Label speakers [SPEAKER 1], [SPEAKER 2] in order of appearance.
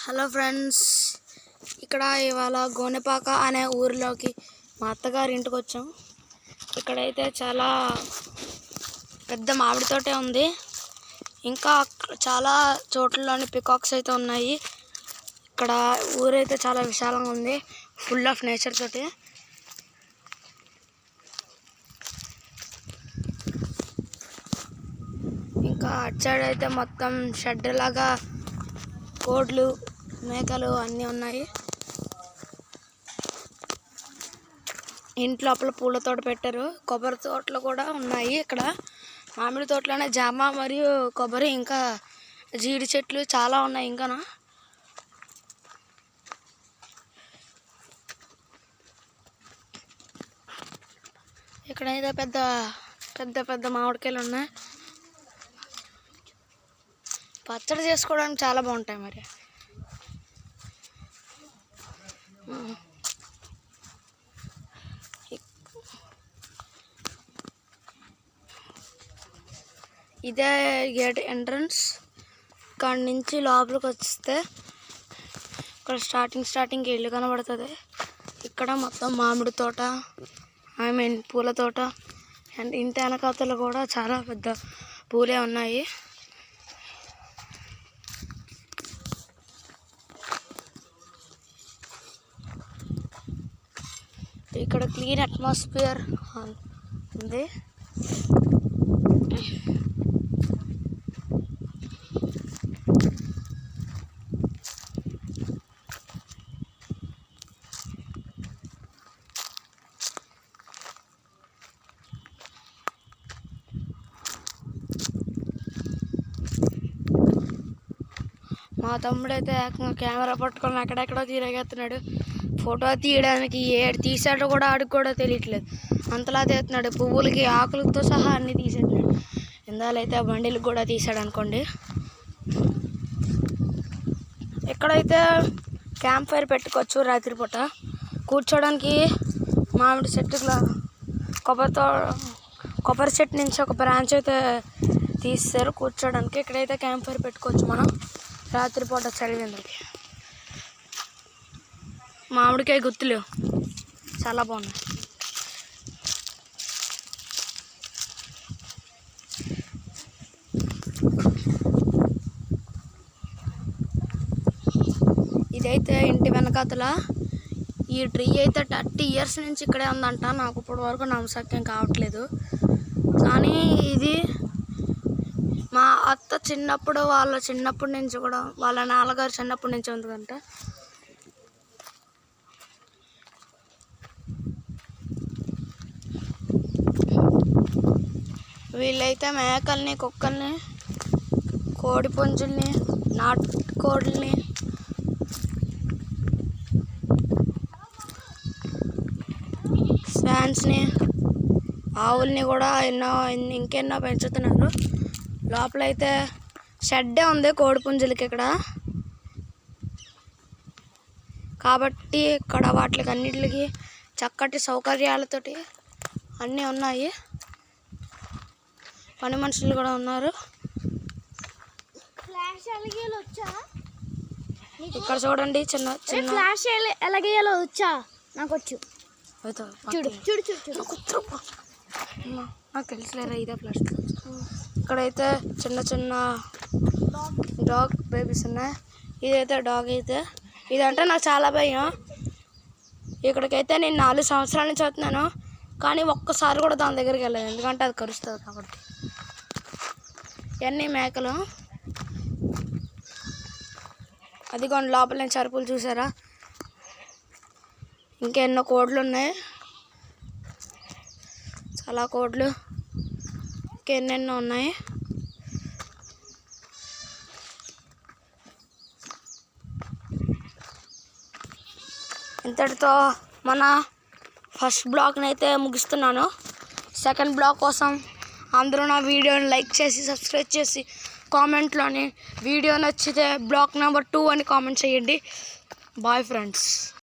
[SPEAKER 1] Hello friends, ఇక్కడ ఇవాళ గోనెపాక అనే ఊరిలోకి మా అత్తగారి ఇంటికి వచ్చాం. ఇక్కడైతే చాలా పెద్ద మామిడి తోటే ఉంది. ఇంకా చాలా చోట్లలోని పికాక్స్ అయితే ఉన్నాయి. ఇక్కడ ఊరైతే చాలా విశాలంగా ఉంది, ఫుల్ ఆఫ్ నేచర్ తోటి. ఇంకా అటు సైడ్ అయితే మొత్తం షెడ్ లాగా కోడ్లు మేకలు అన్నీ ఉన్నాయి. ఇంటి లోపల పూల తోట పెట్టారు, కొబ్బరి తోటలు కూడా ఉన్నాయి. ఇక్కడ మామిడి తోటలోనే జామ మరియు కొబ్బరి ఇంకా జీడి చెట్లు చాలా ఉన్నాయి. ఇంకా ఇక్కడైతే పెద్ద పెద్ద పెద్ద మామిడికాయలు ఉన్నాయి. పచ్చడి చేసుకోవడానికి చాలా బాగుంటాయి. మరి ఇదే గేట్ ఎంట్రన్స్. ఇక్కడ నుంచి లోపలికి వస్తే ఇక్కడ స్టార్టింగ్ ఇల్లు కనబడుతుంది. ఇక్కడ మొత్తం మామిడి తోట, పూల తోట, అండ్ ఇంటి వెనకాతలు కూడా చాలా పెద్ద పూలే ఉన్నాయి. ఇక్కడ క్లీన్ అట్మాస్ఫియర్ ఉంది. మా తమ్ముడైతే ఏకంగా కెమెరా పట్టుకొని ఎక్కడెక్కడో తిరిగేస్తున్నాడు. ఫోటో తీయడానికి ఏడు తీసాడో కూడా ఆడికి కూడా తెలియట్లేదు, అంతలా తీస్తున్నాడు. పువ్వులకి ఆకులతో సహా అన్నీ తీసేస్తున్నాడు. ఇందాలైతే బండిలకు కూడా తీసాడు అనుకోండి. ఎక్కడైతే క్యాంప్ ఫైర్ పెట్టుకోవచ్చు రాత్రిపూట కూర్చోడానికి. మామిడి చెట్టులా కొబ్బరి చెట్టు నుంచి ఒక బ్రాంచ్ అయితే తీస్తారు కూర్చోడానికి. ఇక్కడైతే క్యాంప్ ఫైర్ పెట్టుకోవచ్చు మనం రాత్రిపూట చలివేందుకి. మామిడికాయ గుత్తులు చాలా బాగున్నాయి. ఇదైతే ఇంటి వెనకాతల ఈ ట్రీ అయితే 30 years నుంచి ఇక్కడే ఉందంట. నాకు ఇప్పటి వరకు నమ్మశక్యం కావట్లేదు. కానీ ఇది మా అత్త చిన్నప్పుడు, వాళ్ళ చిన్నప్పటి నుంచి కూడా, వాళ్ళ నాన్నగారు చిన్నప్పటి నుంచి ఉందంట. వీళ్ళైతే మేకల్ని, కుక్కల్ని, కోడి పుంజుల్ని, నాటుకోడిని, స్వాన్స్ని, ఆవుల్ని కూడా ఇంకెన్నో పెంచుతున్నారు. లోపలైతే షెడ్డే ఉంది కోడి పుంజులకి ఇక్కడ. కాబట్టి ఇక్కడ వాటికి అన్నిటికి చక్కటి సౌకర్యాలతోటి అన్నీ ఉన్నాయి. పని మనుషులు కూడా ఉన్నారు. ఇక్కడ చూడండి చిన్న చిన్న
[SPEAKER 2] ఫ్లాష్ ఎలాగేయాలో వచ్చా నాకు వచ్చు.
[SPEAKER 1] నాకు తెలుసులేరా, ఇదే ఫ్లాష్. ఇక్కడైతే చిన్న చిన్న డాగ్ బేబీస్ ఉన్నాయి. ఇదైతే డాగ్ అయితే ఇదంటే నాకు చాలా భయం. ఇక్కడికైతే నేను 4 సంవత్సరాల నుంచి వస్తున్నాను, కానీ ఒక్కసారి కూడా దాని దగ్గరికి వెళ్ళలేదు, ఎందుకంటే అది కరుస్తుంది కాబట్టి. ఇవన్నీ మేకలు. అదిగోండి లోపల నుంచి అరుపులు చూసారా. ఇంకెన్నో కోడ్లు ఉన్నాయి, చాలా కోడ్లు ఇంకెన్నెన్నో ఉన్నాయి. ఇంతటితో మన ఫస్ట్ బ్లాగ్ని అయితే ముగిస్తున్నాను. సెకండ్ బ్లాగ్ కోసం అందరూ నా వీడియోని లైక్ చేసి, సబ్స్క్రైబ్ చేసి, కామెంట్లోని వీడియో నచ్చితే బ్లాగ్ నెంబర్ 2 అని కామెంట్ చేయండి. Bye friends.